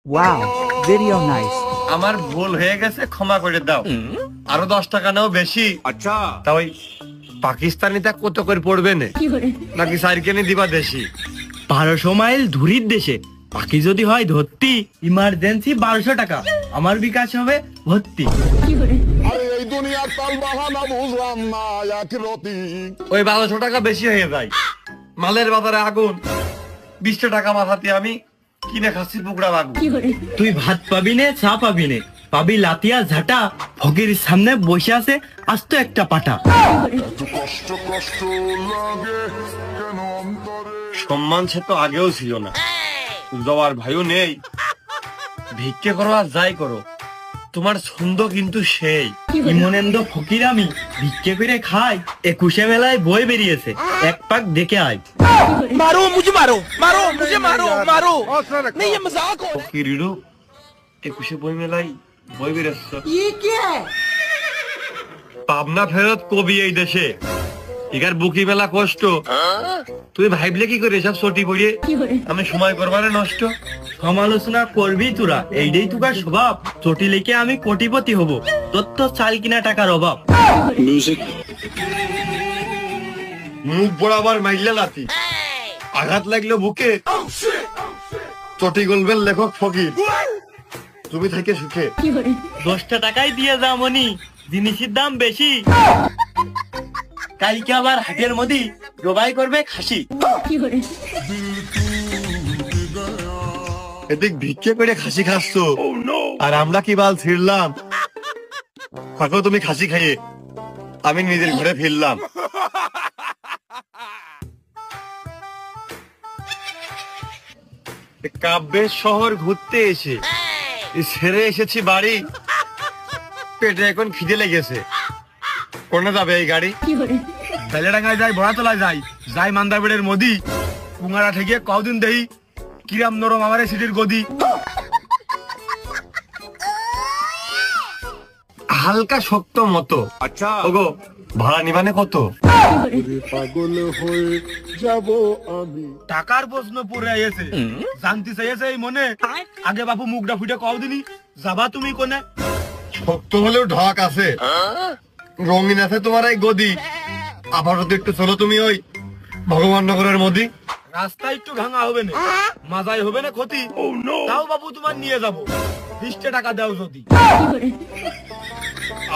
Wow, very nice. আমার ভুল হয়ে গেছে, ক্ষমা করে দাও। আরো 10 টাকা নাও বেশি। আচ্ছা তা ওই পাকিস্তানিটা কত করে পড়বে না, নাকি সাইকেলে দিবা দেশি? 1200 মাইল ধুরির দেশে বাকি যদি হয় ধরতি, ইমার্জেন্সি 1200 টাকা, আমার বিকাশ হবে ভর্তি। আরে এই দুনিয়ার তাল বাহানা বুঝলাম না একরতি। ওই 1200 টাকা বেশি হয়ে যায়। মালের বাজারে আগুন, 20 টাকা মাথাতে আমি কিনে খাচ্ছি পুকড়া বাগু। তুই ভাত পাবি নে, চা পাবি নে, পাবি লাতিয়া ঝাঁটা, ফকির সামনে বসে আছে আস্ত একটা পাটা। একটু কষ্ট কষ্ট লাগে কেন অন্তরে। সম্মান সে তো আগেও ছিল না, যাওয়ার ভাইও নেই। ভিক্ষে করো আর যাই করো, তোমার ছন্দ কিন্তু সেই। ইমনেন্দ ফকির আমি ভিক্ষে করে খাই, 21শে মেলায় বই বেরিয়েছে, এক পাক দেখে আয়। मारो मुझे, मारो मारो मुझे, मारो मारो नहीं ये मजाक हो। ফকিরিরু 21শে বই মেলাই বই বেরোচ্ছ। ये क्या है? পাবনা ফেরত কবি এই দেশে, এগার বুকি মেলা কষ্ট। তুই ভাইবলে কি করে সব চটি পড়িয়ে আমি সময় করবারে নষ্ট। সমালোচনা করবি তোরা, এইটাই তোকার স্বভাব। চটি লিখে আমি কোটিপতি হব, তোর তো চাল কিনা টাকার অভাব। মুখ বরাবর মাইলে লাতি, আঘাত লাগলো বুকে। চটি গলবেন লেখক ফকির, তুমি থেকে সুখে। 10 টাকাই দিয়ে যা মনি, জিনিসের দাম বেশি। কালকে আবার হাটের মধ্যে জবাই করবে খাসি। এদিক ভিক্ষে করে খাসি খাচ্ছ, আর আমরা কি বাল ছিড়লাম। থাকো তুমি খাসি খাইয়ে, আমি নিজের ঘরে ফিরলাম। কাব্যের শহর ঘুরতে এসে ছেড়ে এসেছি বাড়ি, পেটে এখন খিদে লেগেছে। কোনে যাবে এই গাড়ি? বেলেডাঙ্গায় যাই, বড়াতলায় যাই, যাই মান্দারবেড়ের মোদি, পুঙ্গারা ঠেকিয়ে কদিন দেই, কিরাম নরম আমার এই সিটির গদি। হালকা শক্ত মতো। আচ্ছা ওগো ভাড়া নিবানে কত? পাগল হয়ে যাব আমি। টাকার প্রশ্ন পড়ে আইছে, জানতে চাইছে এই মনে। আগে বাপু মুখটা ফুটে কও দিনি, যাবা তুমি কোনে? শক্ত হলেও ঢাক আছে, রঙিন আছে তোমার এই গদি। আপাতত একটু চলো তুমি ওই ভগবাননগরের মোদি। রাস্তা একটু ভাঙা হবে না, মাজাই হবে না ক্ষতি। তাও বাবু তোমার নিয়ে যাবো, 20 টাকা দাও যদি।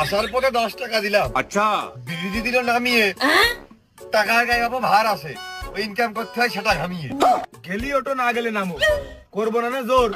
আসার পথে 10 টাকা দিলাম, আচ্ছা দিদি দিল নামিয়ে। টাকার গায়ে বাবা ভার আছে, ওই ইনকাম করতে হয় সেটা ঘামিয়ে। গেলি ওটো না গেলে নামো, করবো না না জোর।